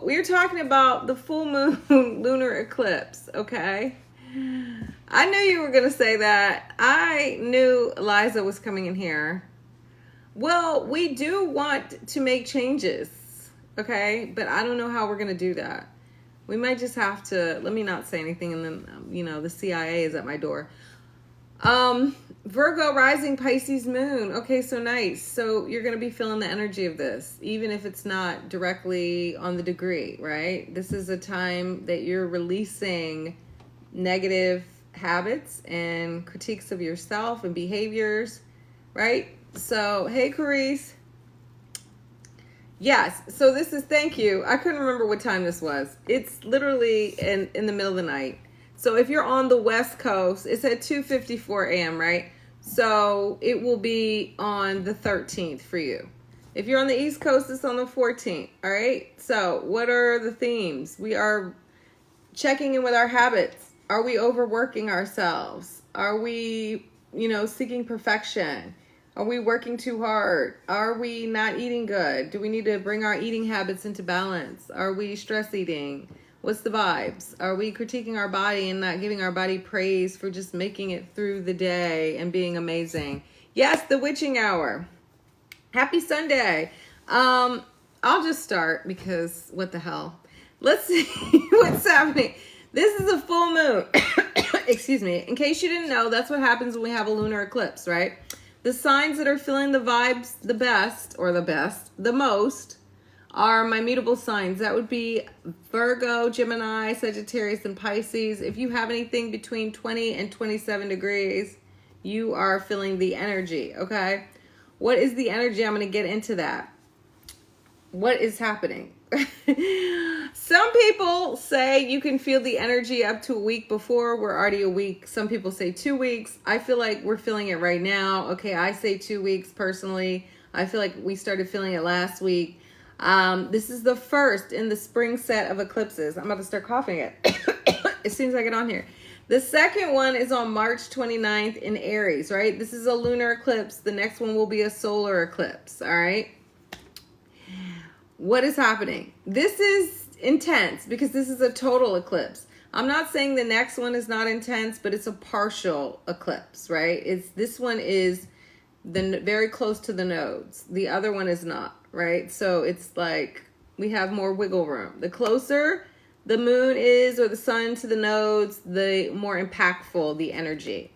We're talking about the full moon lunar eclipse, okay? I knew you were going to say that. I knew Liza was coming in here. Well, we do want to make changes, okay? But I don't know how we're going to do that. We might just have to, let me not say anything, and then, the CIA is at my door. Virgo rising Pisces moon. Okay, so nice. So you're going to be feeling the energy of this, even if it's not directly on the degree, right? This is a time that you're releasing negative habits and critiques of yourself and behaviors, right? So, hey, Carice. Yes, so this is, thank you. I couldn't remember what time this was. It's literally in the middle of the night. So if you're on the West Coast, it's at 2:54 a.m., right? So it will be on the 13th for you. If you're on the East Coast, it's on the 14th, all right? So what are the themes? We are checking in with our habits. Are we overworking ourselves? Are we, seeking perfection? Are we working too hard? Are we not eating good? Do we need to bring our eating habits into balance? Are we stress eating? What's the vibes? Are we critiquing our body and not giving our body praise for just making it through the day and being amazing? Yes, the witching hour. Happy Sunday. I'll just start because what the hell? Let's see what's happening. This is a full moon. Excuse me. In case you didn't know, that's what happens when we have a lunar eclipse, right? The signs that are feeling the vibes the most, are my mutable signs. That would be Virgo, Gemini, Sagittarius, and Pisces. If you have anything between 20 and 27 degrees, you are feeling the energy, okay? What is the energy? I'm going to get into that. What is happening? Some people say you can feel the energy up to a week before. We're already a week. Some people say 2 weeks. I feel like we're feeling it right now. Okay, I say 2 weeks personally. I feel like we started feeling it last week. This is the first in the spring set of eclipses. I'm about to start coughing it as soon as I get on here. The second one is on March 29th in Aries, right? This is a lunar eclipse. The next one will be a solar eclipse, all right? What is happening? This is intense because this is a total eclipse. I'm not saying the next one is not intense, but it's a partial eclipse, right? This one is very close to the nodes. The other one is not, right? So it's like we have more wiggle room. The closer the moon is or the sun to the nodes, the more impactful the energy.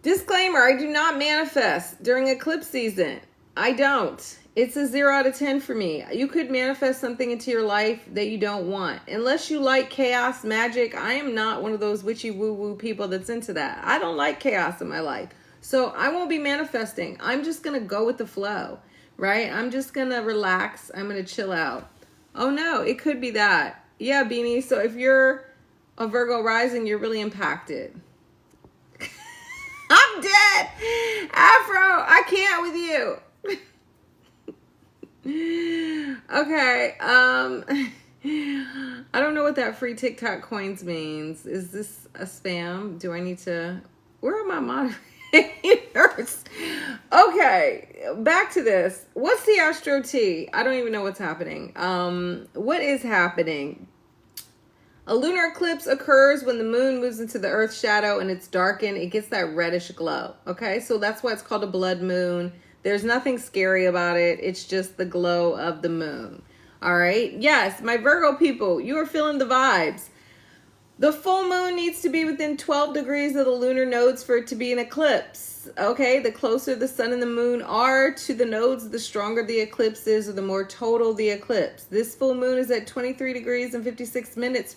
Disclaimer, I do not manifest during eclipse season. I don't. It's a 0 out of 10 for me. You could manifest something into your life that you don't want. Unless you like chaos, magic, I am not one of those witchy woo-woo people that's into that. I don't like chaos in my life. So I won't be manifesting. I'm just going to go with the flow, right? I'm just going to relax. I'm going to chill out. Oh no, it could be that. Yeah, Beanie. So if you're a Virgo rising, you're really impacted. I'm dead. Afro, I can't with you. Okay. I don't know what that free TikTok coins means. Is this a spam? Do I need to... Where are my moderators? Okay, back to this. What's the Astro T? I don't even know what's happening. What is happening? A lunar eclipse occurs when the moon moves into the Earth's shadow and it's darkened. It gets that reddish glow. Okay, so that's why it's called a blood moon. There's nothing scary about it. It's just the glow of the moon. All right. Yes, my Virgo people, you are feeling the vibes. The full moon needs to be within 12 degrees of the lunar nodes for it to be an eclipse. Okay. The closer the sun and the moon are to the nodes, the stronger the eclipse is, or the more total the eclipse. This full moon is at 23 degrees and 56 minutes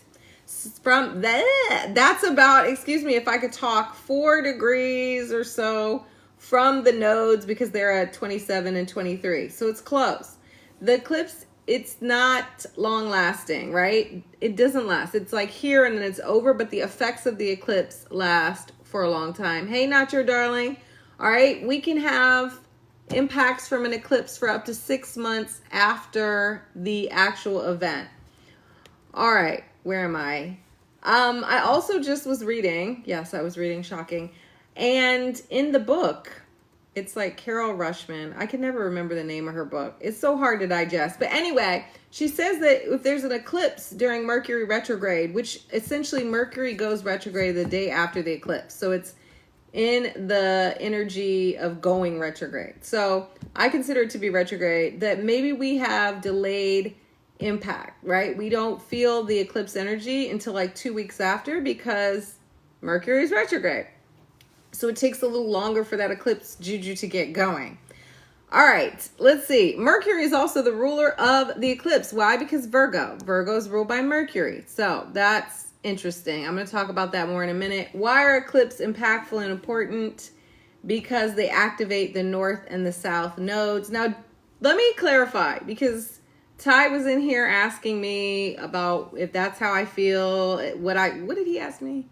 from that. That's about, excuse me, if I could talk, 4 degrees or so from the nodes because they're at 27 and 23. So it's close. The eclipse, it's not long lasting, right? It doesn't last. It's like here and then it's over, but the effects of the eclipse last for a long time. Hey, not your darling. All right. We can have impacts from an eclipse for up to 6 months after the actual event. All right. Where am I? I also just was reading. Yes, I was reading. Shocking. And in the book, It's like Carol Rushman. I can never remember the name of her book. It's so hard to digest. But anyway, she says that if there's an eclipse during Mercury retrograde, which essentially Mercury goes retrograde the day after the eclipse. So it's in the energy of going retrograde. So I consider it to be retrograde, that maybe we have delayed impact, right? We don't feel the eclipse energy until like 2 weeks after because Mercury is retrograde. So it takes a little longer for that eclipse juju to get going. All right, let's see. Mercury is also the ruler of the eclipse. Why? Because Virgo. Virgo is ruled by Mercury. So that's interesting. I'm going to talk about that more in a minute. Why are eclipses impactful and important? Because they activate the north and the south nodes. Now, let me clarify, because Ty was in here asking me about if that's how I feel. What did he ask me?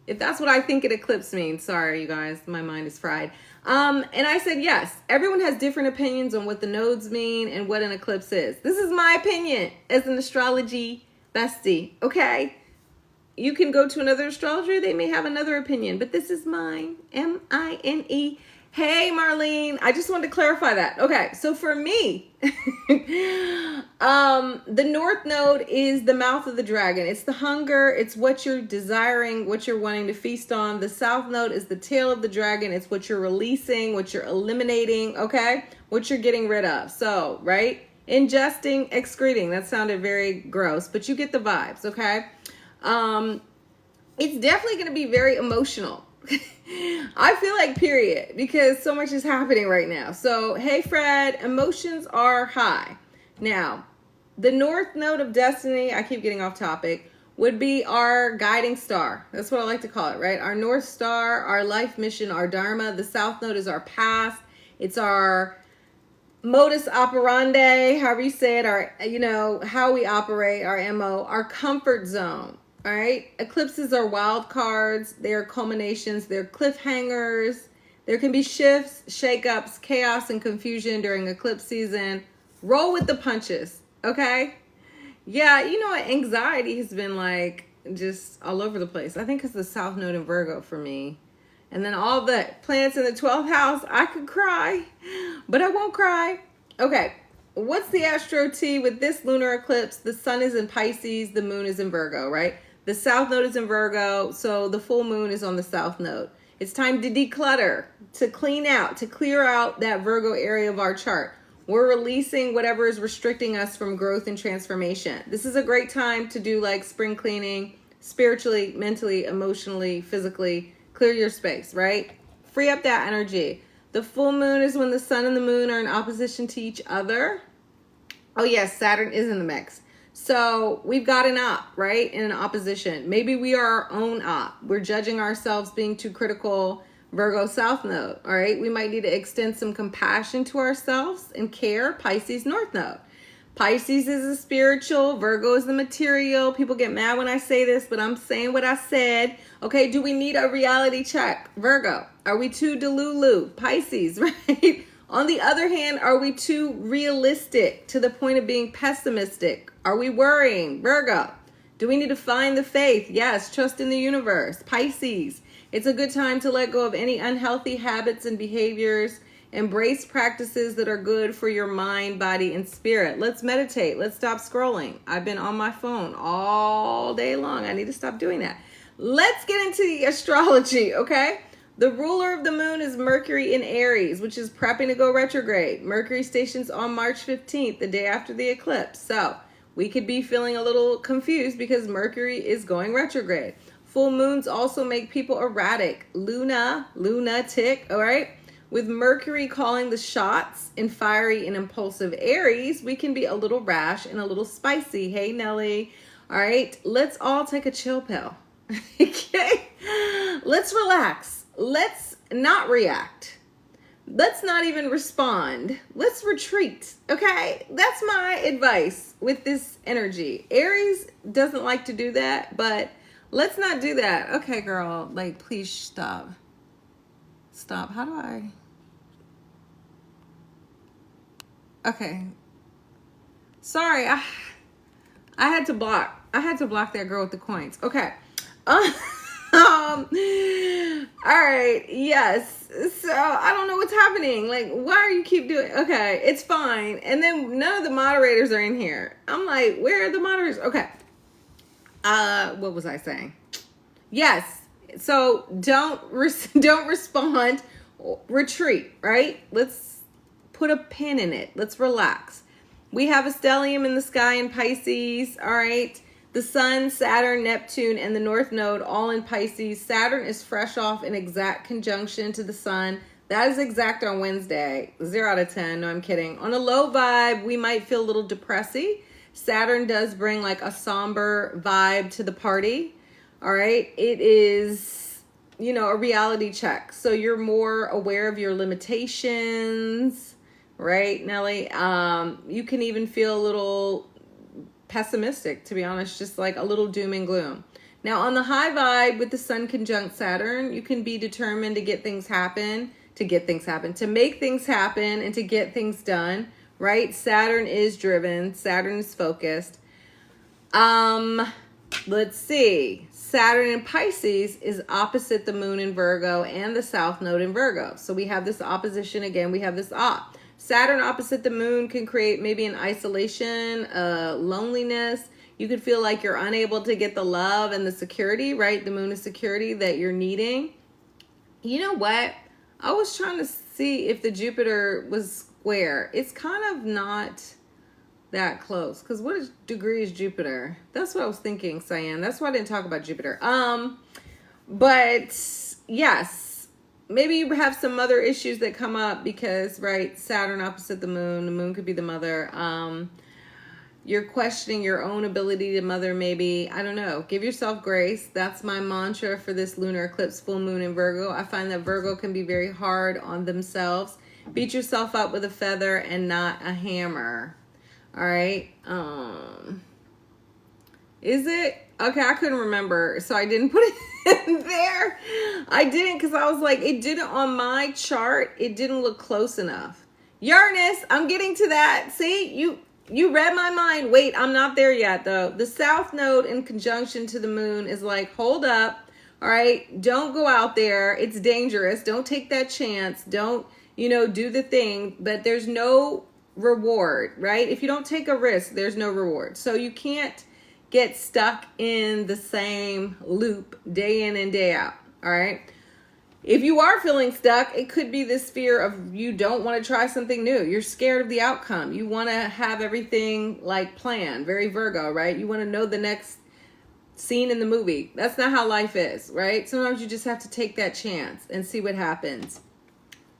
If that's what I think an eclipse means. Sorry, you guys, my mind is fried. And I said, yes, everyone has different opinions on what the nodes mean and what an eclipse is. This is my opinion as an astrology bestie, okay? You can go to another astrologer. They may have another opinion, but this is mine. M-I-N-E. Hey, Marlene. I just wanted to clarify that. Okay, so for me, the north node is the mouth of the dragon. It's the hunger. It's what you're desiring, what you're wanting to feast on. The south node is the tail of the dragon. It's what you're releasing, what you're eliminating, okay? What you're getting rid of. So, right? Ingesting, excreting. That sounded very gross, but you get the vibes, okay? It's definitely going to be very emotional. I feel like, period, because so much is happening right now. So, hey, Fred, emotions are high. Now, the north node of destiny, I keep getting off topic, would be our guiding star. That's what I like to call it, right? Our north star, our life mission, our dharma. The south node is our past. It's our modus operandi, however you say it, our, how we operate, our MO, our comfort zone. All right. Eclipses are wild cards. They are culminations. They're cliffhangers. There can be shifts, shakeups, chaos, and confusion during eclipse season. Roll with the punches. Okay. Yeah. Anxiety has been like just all over the place. I think it's the South Node in Virgo for me. And then all the planets in the 12th house. I could cry, but I won't cry. Okay. What's the astro T with this lunar eclipse? The sun is in Pisces. The moon is in Virgo, right? The south node is in Virgo, so the full moon is on the south node. It's time to declutter, to clean out, to clear out that Virgo area of our chart. We're releasing whatever is restricting us from growth and transformation. This is a great time to do like spring cleaning, spiritually, mentally, emotionally, physically. Clear your space, right? Free up that energy. The full moon is when the sun and the moon are in opposition to each other. Oh yes, Saturn is in the mix. So we've got an op, right? In an opposition. Maybe we are our own op. We're judging ourselves being too critical. Virgo South Node, all right? We might need to extend some compassion to ourselves and care. Pisces North Node. Pisces is the spiritual. Virgo is the material. People get mad when I say this, but I'm saying what I said. Okay, do we need a reality check? Virgo. Are we too delulu? Pisces, right? On the other hand, are we too realistic to the point of being pessimistic? Are we worrying? Virgo. Do we need to find the faith? Yes, trust in the universe. Pisces. It's a good time to let go of any unhealthy habits and behaviors. Embrace practices that are good for your mind, body, and spirit. Let's meditate. Let's stop scrolling. I've been on my phone all day long. I need to stop doing that. Let's get into the astrology, okay? The ruler of the moon is Mercury in Aries, which is prepping to go retrograde. Mercury stations on March 15th, the day after the eclipse. So we could be feeling a little confused because Mercury is going retrograde. Full moons also make people erratic. Lunatic, all right? With Mercury calling the shots in fiery and impulsive Aries, we can be a little rash and a little spicy. Hey, Nelly. All right, let's all take a chill pill. Okay? Let's relax. Let's not react. Let's not even respond. Let's retreat. Okay? That's my advice with this energy. Aries doesn't like to do that, but let's not do that. Okay, girl, like, please stop. Stop. How do I? Okay. Sorry, I had to block. I had to block that girl with the coins. Okay. All right. Yes. So I don't know what's happening. Like, why are you keep doing? Okay, it's fine. And then none of the moderators are in here. I'm like, where are the moderators? Okay. What was I saying? Yes. So don't respond. Retreat. Right. Let's put a pin in it. Let's relax. We have a stellium in the sky in Pisces. All right. The Sun, Saturn, Neptune, and the North Node all in Pisces. Saturn is fresh off an exact conjunction to the Sun. That is exact on Wednesday. 0 out of 10. No, I'm kidding. On a low vibe, we might feel a little depressy. Saturn does bring like a somber vibe to the party. All right. It is, you know, a reality check. So you're more aware of your limitations, right, Nelly? You can even feel a little pessimistic, to be honest, just like a little doom and gloom. Now on the high vibe with the Sun conjunct Saturn, you can be determined to make things happen, and to get things done, right? Saturn is driven, Saturn is focused. Let's see. Saturn in Pisces is opposite the moon in Virgo and the south node in Virgo. So we have this opposition again, we have this op. Saturn opposite the moon can create maybe an isolation, loneliness. You could feel like you're unable to get the love and the security, right? The moon is security that you're needing. You know what? I was trying to see if the Jupiter was square. It's kind of not that close. Because what degree is Jupiter? That's what I was thinking, Cyan. That's why I didn't talk about Jupiter. But yes. Maybe you have some other issues that come up because, right, Saturn opposite the moon could be the mother. You're questioning your own ability to mother, maybe. I don't know. Give yourself grace. That's my mantra for this lunar eclipse full moon in Virgo. I find that Virgo can be very hard on themselves. Beat yourself up with a feather and not a hammer. All right. Is it? Okay, I couldn't remember, so I didn't put it in there. I didn't because I was like, it didn't on my chart. It didn't look close enough. Uranus, I'm getting to that. See, you read my mind. Wait, I'm not there yet, though. The south node in conjunction to the moon is like, hold up. All right, don't go out there. It's dangerous. Don't take that chance. Don't, do the thing. But there's no reward, right? If you don't take a risk, there's no reward. So you can't get stuck in the same loop day in and day out. All right. If you are feeling stuck, it could be this fear of you don't want to try something new. You're scared of the outcome. You want to have everything like planned. Very Virgo, right? You want to know the next scene in the movie. That's not how life is, right? Sometimes you just have to take that chance and see what happens.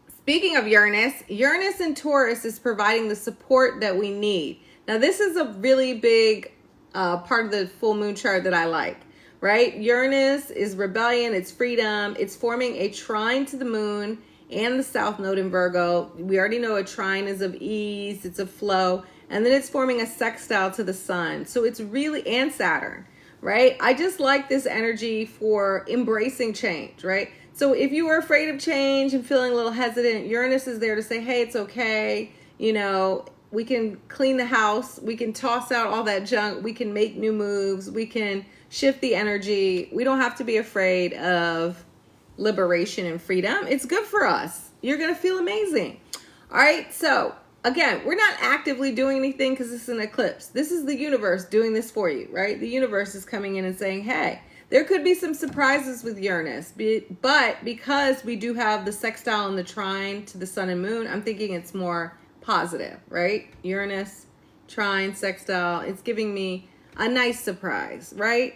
Speaking of Uranus in Taurus is providing the support that we need. Now, this is a really big part of the full moon chart that I like, right? Uranus is rebellion, it's freedom, it's forming a trine to the moon and the south node in Virgo. We already know a trine is of ease, it's a flow, and then it's forming a sextile to the sun. So it's really, and Saturn, right? I just like this energy for embracing change, right? So if you were afraid of change and feeling a little hesitant, Uranus is there to say, hey, it's okay, we can clean the house. We can toss out all that junk. We can make new moves. We can shift the energy. We don't have to be afraid of liberation and freedom. It's good for us. You're going to feel amazing. All right. So again, we're not actively doing anything because this is an eclipse. This is the universe doing this for you, right? The universe is coming in and saying, hey, there could be some surprises with Uranus, but because we do have the sextile and the trine to the sun and moon, I'm thinking it's more positive, right? Uranus, trine, sextile. It's giving me a nice surprise, right?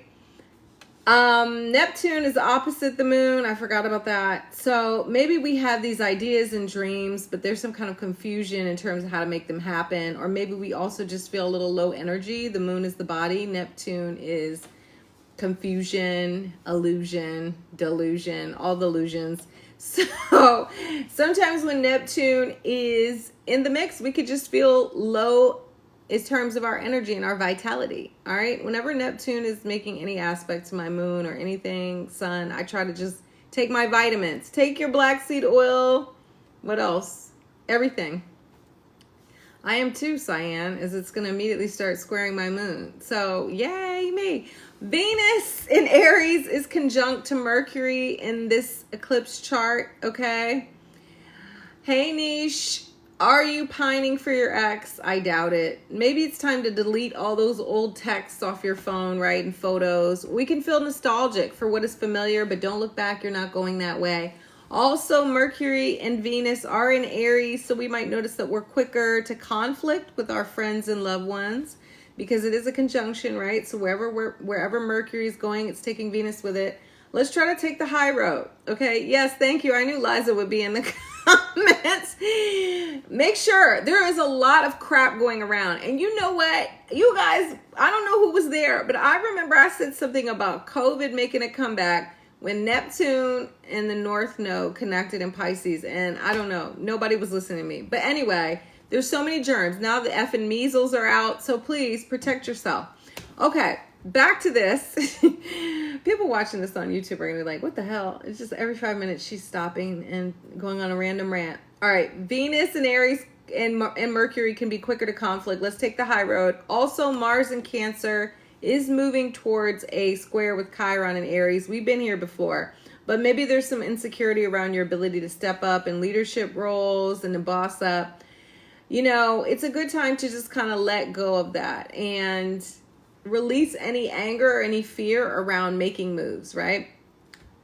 Neptune is opposite the moon. I forgot about that. So maybe we have these ideas and dreams, but there's some kind of confusion in terms of how to make them happen. Or maybe we also just feel a little low energy. The moon is the body. Neptune is confusion, illusion, delusion, all the illusions. So sometimes when Neptune is in the mix, we could just feel low in terms of our energy and our vitality. All right. Whenever Neptune is making any aspect to my moon or anything, sun, I try to just take my vitamins, take your black seed oil. What else? Everything. I am too, Cyan, as it's going to immediately start squaring my moon. So, yay me. Venus in Aries is conjunct to Mercury in this eclipse chart, okay? Hey, Niche. Are you pining for your ex? I doubt it. Maybe it's time to delete all those old texts off your phone, right, and photos. We can feel nostalgic for what is familiar, but don't look back. You're not going that way. Also, Mercury and Venus are in Aries, so we might notice that we're quicker to conflict with our friends and loved ones because it is a conjunction, right? So wherever Mercury is going, it's taking Venus with it. Let's try to take the high road, okay? Yes, thank you. I knew Liza would be in the comments. Make sure there is a lot of crap going around. And you know what? You guys, I don't know who was there, but I remember I said something about COVID making a comeback when Neptune and the North Node connected in Pisces. And I don't know. Nobody was listening to me. But anyway, there's so many germs. Now the effing measles are out. So please protect yourself. Okay, back to this. People watching this on YouTube are going to be like, what the hell? It's just every 5 minutes she's stopping and going on a random rant. All right, Venus and Aries and Mercury can be quicker to conflict. Let's take the high road. Also, Mars in Cancer is moving towards a square with Chiron in Aries. We've been here before, but maybe there's some insecurity around your ability to step up in leadership roles and to boss up. You know, it's a good time to just kind of let go of that and release any anger or any fear around making moves, right?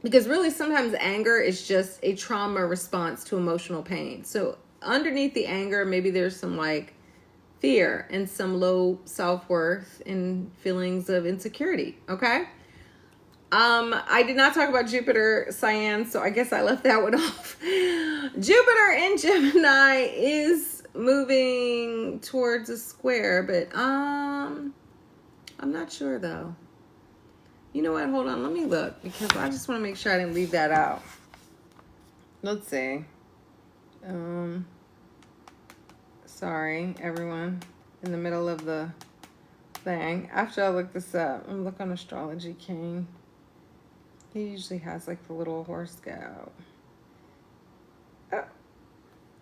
Because really sometimes anger is just a trauma response to emotional pain. So underneath the anger, maybe there's some like fear and some low self-worth and feelings of insecurity, okay? I did not talk about Jupiter, Cyan, so I guess I left that one off. Jupiter in Gemini is moving towards a square, but I'm not sure though. You know what? Hold on. Let me look because I just want to make sure I didn't leave that out. Let's see. Sorry, everyone. In the middle of the thing. After I look this up, I'm looking on Astrology King. He usually has like the little horoscope. Oh,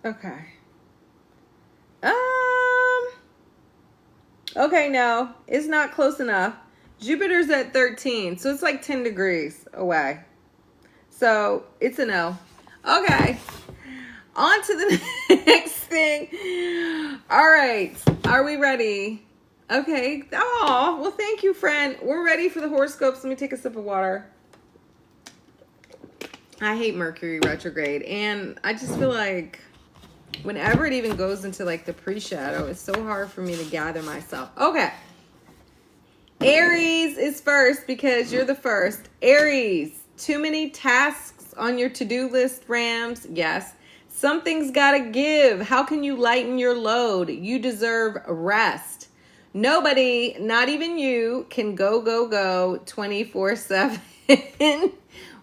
okay. Okay, no, it's not close enough. Jupiter's at 13, so it's like 10 degrees away. So it's a no. Okay, on to the next thing. All right, are we ready? Okay, oh, well, thank you, friend. We're ready for the horoscopes. Let me take a sip of water. I hate Mercury retrograde, and I just feel like whenever it even goes into like the pre-shadow, it's so hard for me to gather myself. Okay. Aries is first because you're the first. Aries, too many tasks on your to-do list, Rams? Yes. Something's got to give. How can you lighten your load? You deserve rest. Nobody, not even you, can go 24/7.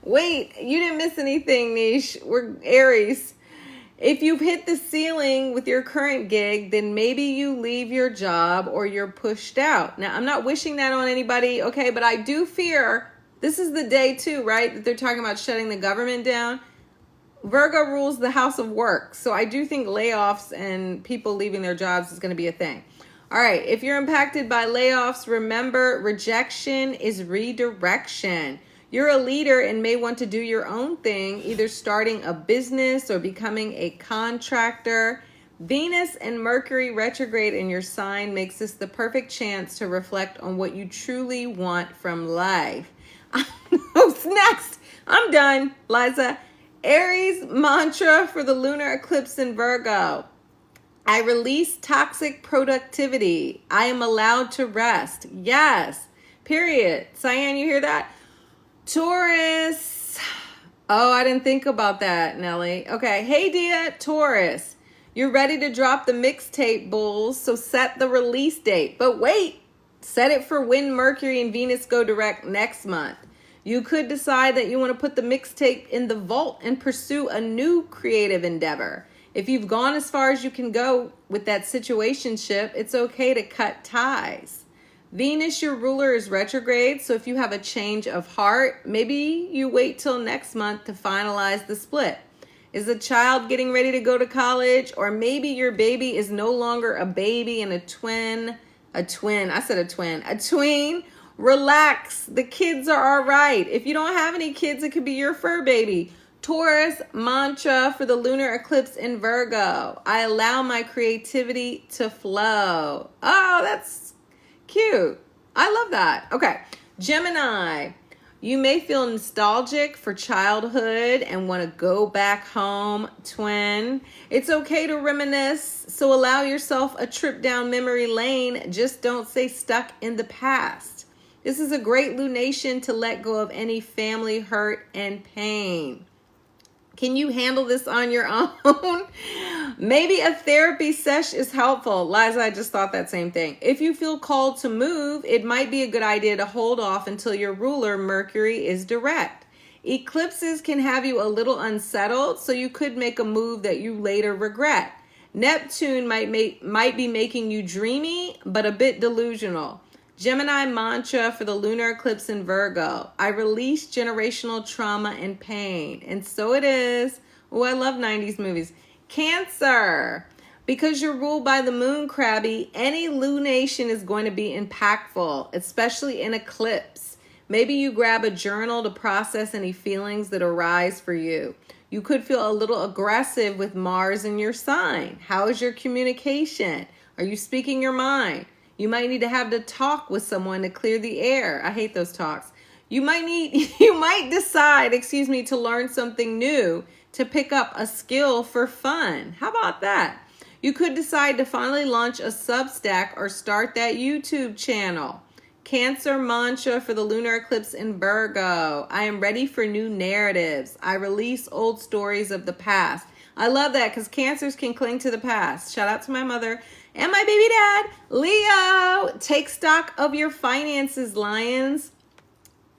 Wait, you didn't miss anything, Niche. We're Aries. If you've hit the ceiling with your current gig, then maybe you leave your job or you're pushed out. Now, I'm not wishing that on anybody, okay? But I do fear, this is the day too, right? That they're talking about shutting the government down. Virgo rules the house of work. So I do think layoffs and people leaving their jobs is going to be a thing. All right, if you're impacted by layoffs, remember rejection is redirection. You're a leader and may want to do your own thing, either starting a business or becoming a contractor. Venus and Mercury retrograde in your sign makes this the perfect chance to reflect on what you truly want from life. Who's next? I'm done, Liza. Aries mantra for the lunar eclipse in Virgo. I release toxic productivity. I am allowed to rest. Yes, period. Cyan, you hear that? Taurus. Oh, I didn't think about that, Nelly. Okay. Hey, Dia, Taurus. You're ready to drop the mixtape, bulls, so set the release date. But wait, set it for when Mercury and Venus go direct next month. You could decide that you want to put the mixtape in the vault and pursue a new creative endeavor. If you've gone as far as you can go with that situationship, it's okay to cut ties. Venus, your ruler, is retrograde, so if you have a change of heart, maybe you wait till next month to finalize the split. Is a child getting ready to go to college? Or maybe your baby is no longer a baby and a tween. Relax. The kids are all right. If you don't have any kids, it could be your fur baby. Taurus mantra for the lunar eclipse in Virgo. I allow my creativity to flow. Oh, that's cute. I love that. Okay. Gemini. You may feel nostalgic for childhood and want to go back home, twin. It's okay to reminisce, so allow yourself a trip down memory lane. Just don't stay stuck in the past. This is a great lunation to let go of any family hurt and pain. Can you handle this on your own? Maybe a therapy sesh is helpful. Liza, I just thought that same thing. If you feel called to move, it might be a good idea to hold off until your ruler, Mercury, is direct. Eclipses can have you a little unsettled, so you could make a move that you later regret. Neptune might be making you dreamy, but a bit delusional. Gemini mantra for the lunar eclipse in Virgo. I release generational trauma and pain. And so it is. Oh, I love 90s movies. Cancer. Because you're ruled by the moon, Crabby, any lunation is going to be impactful, especially in eclipse. Maybe you grab a journal to process any feelings that arise for you. You could feel a little aggressive with Mars in your sign. How is your communication? Are you speaking your mind? You might need to have to talk with someone to clear the air. I hate those talks. You might decide, to learn something new, to pick up a skill for fun. How about that? You could decide to finally launch a Substack or start that YouTube channel. Cancer mantra for the lunar eclipse in Virgo. I am ready for new narratives. I release old stories of the past. I love that because Cancers can cling to the past. Shout out to my mother and my baby dad. Leo, take stock of your finances, Lions.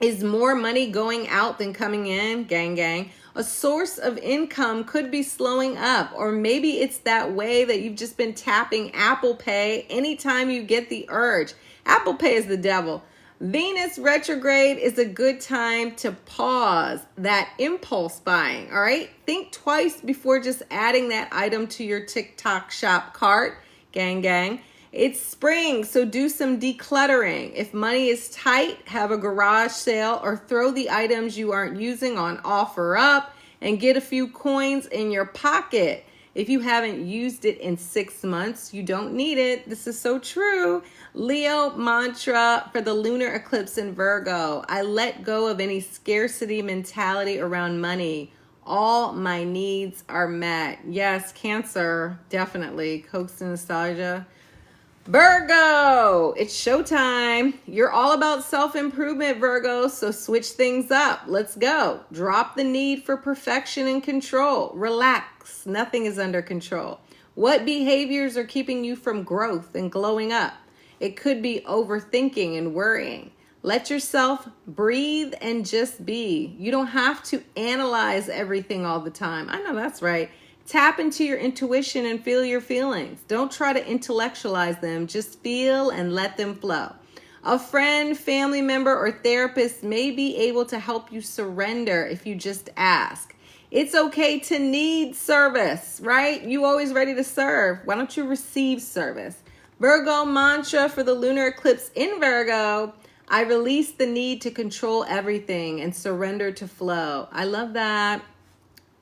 Is more money going out than coming in? Gang, gang. A source of income could be slowing up, or maybe it's that way that you've just been tapping Apple Pay anytime you get the urge. Apple Pay is the devil. Venus retrograde is a good time to pause that impulse buying, all right? Think twice before just adding that item to your TikTok shop cart. Gang, gang. It's spring, so do some decluttering. If money is tight, have a garage sale or throw the items you aren't using on OfferUp and get a few coins in your pocket. If you haven't used it in 6 months, you don't need it. This is so true. Leo mantra for the lunar eclipse in Virgo. I let go of any scarcity mentality around money. All my needs are met. Yes, Cancer, definitely. Coax and nostalgia. Virgo, it's showtime. You're all about self-improvement, Virgo, so switch things up. Let's go. Drop the need for perfection and control. Relax. Nothing is under control. What behaviors are keeping you from growth and glowing up? It could be overthinking and worrying. Let yourself breathe and just be. You don't have to analyze everything all the time. I know that's right. Tap into your intuition and feel your feelings. Don't try to intellectualize them. Just feel and let them flow. A friend, family member, or therapist may be able to help you surrender if you just ask. It's okay to need service, right? You always ready to serve. Why don't you receive service? Virgo mantra for the lunar eclipse in Virgo. I release the need to control everything and surrender to flow. I love that.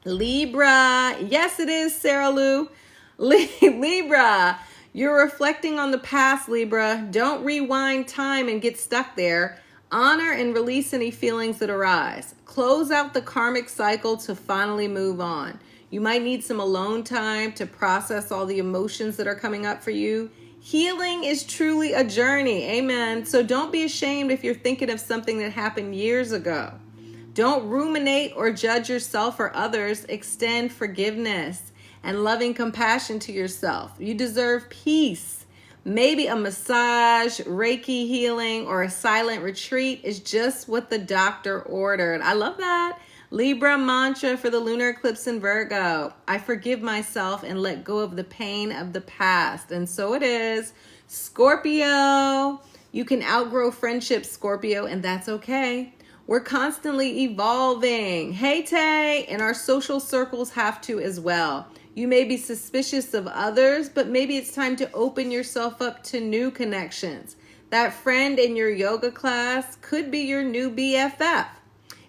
Libra. Yes, it is, Sarah Lou. Libra. You're reflecting on the past, Libra. Don't rewind time and get stuck there. Honor and release any feelings that arise. Close out the karmic cycle to finally move on. You might need some alone time to process all the emotions that are coming up for you. Healing is truly a journey. Amen. So don't be ashamed if you're thinking of something that happened years ago. Don't ruminate or judge yourself or others. Extend forgiveness and loving compassion to yourself. You deserve peace. Maybe a massage, Reiki healing, or a silent retreat is just what the doctor ordered. I love that. Libra mantra for the lunar eclipse in Virgo. I forgive myself and let go of the pain of the past. And so it is. Scorpio. You can outgrow friendships, Scorpio, and that's okay. We're constantly evolving. Hey, Tay, and our social circles have to as well. You may be suspicious of others, but maybe it's time to open yourself up to new connections. That friend in your yoga class could be your new BFF.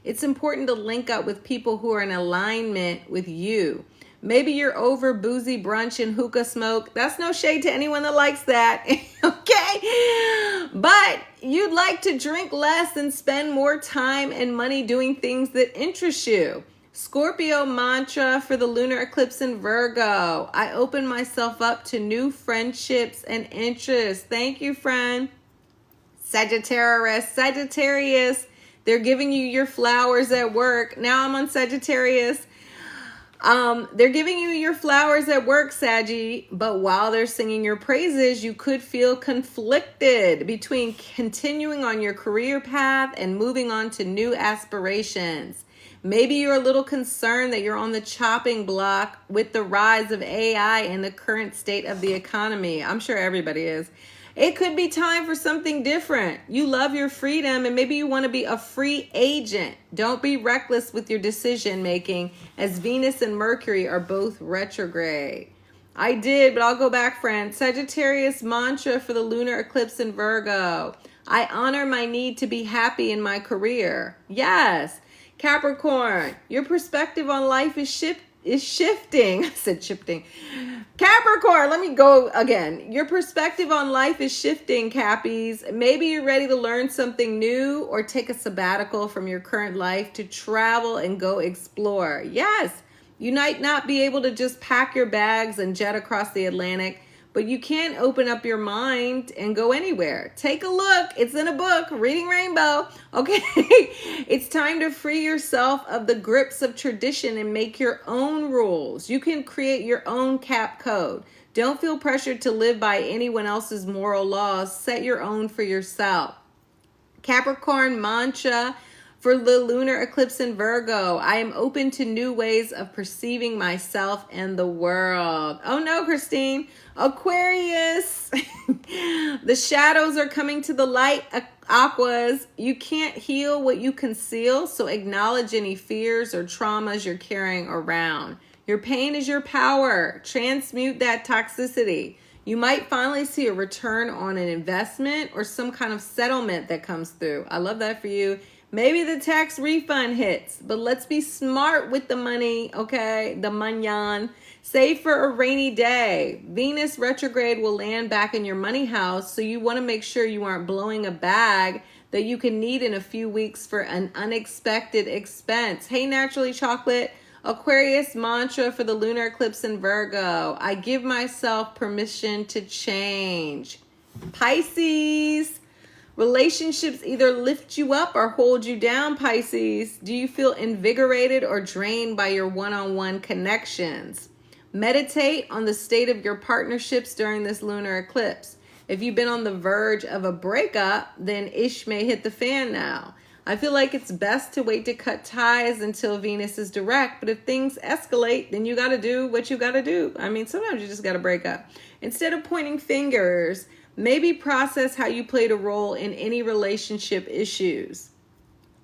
It's important to link up with people who are in alignment with you. Maybe you're over boozy brunch and hookah smoke. That's no shade to anyone that likes that, okay? But you'd like to drink less and spend more time and money doing things that interest you. Scorpio mantra for the lunar eclipse in Virgo. I open myself up to new friendships and interests. Thank you, friend. Sagittarius. They're giving you your flowers at work. Now I'm on Sagittarius. They're giving you your flowers at work, Saggy, but while they're singing your praises, you could feel conflicted between continuing on your career path and moving on to new aspirations. Maybe you're a little concerned that you're on the chopping block with the rise of AI and the current state of the economy. I'm sure everybody is. It could be time for something different. You love your freedom and maybe you want to be a free agent. Don't be reckless with your decision making as Venus and Mercury are both retrograde. I did, but I'll go back, friend. Sagittarius mantra for the lunar eclipse in Virgo. I honor my need to be happy in my career. Yes. Capricorn, your perspective on life is shifting. I said shifting. Capricorn, let me go again. Your perspective on life is shifting, Cappies. Maybe you're ready to learn something new or take a sabbatical from your current life to travel and go explore. Yes, you might not be able to just pack your bags and jet across the Atlantic, but you can open up your mind and go anywhere. Take a look. It's in a book, Reading Rainbow. Okay, it's time to free yourself of the grips of tradition and make your own rules. You can create your own cap code. Don't feel pressured to live by anyone else's moral laws. Set your own for yourself. Capricorn mantra for the lunar eclipse in Virgo. I am open to new ways of perceiving myself and the world. Oh no, Christine. Aquarius. The shadows are coming to the light, Aquas. You can't heal what you conceal, so acknowledge any fears or traumas you're carrying around. Your pain is your power. Transmute that toxicity. You might finally see a return on an investment or some kind of settlement that comes through. I love that for you. Maybe the tax refund hits, but let's be smart with the money, okay? The manyan. Save for a rainy day. Venus retrograde will land back in your money house, so you want to make sure you aren't blowing a bag that you can need in a few weeks for an unexpected expense. Hey, Naturally Chocolate. Aquarius mantra for the lunar eclipse in Virgo. I give myself permission to change. Pisces. Relationships either lift you up or hold you down, Pisces. Do you feel invigorated or drained by your one-on-one connections? Meditate on the state of your partnerships during this lunar eclipse. If you've been on the verge of a breakup, then ish may hit the fan now. I feel like it's best to wait to cut ties until Venus is direct, but if things escalate, then you got to do what you got to do. I mean, sometimes you just got to break up. Instead of pointing fingers, maybe process how you played a role in any relationship issues.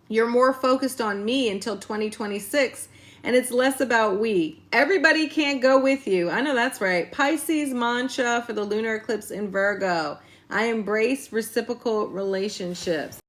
You're more focused on me until 2026, and it's less about we. Everybody can't go with you. I know that's right. Pisces mantra for the lunar eclipse in Virgo. I embrace reciprocal relationships.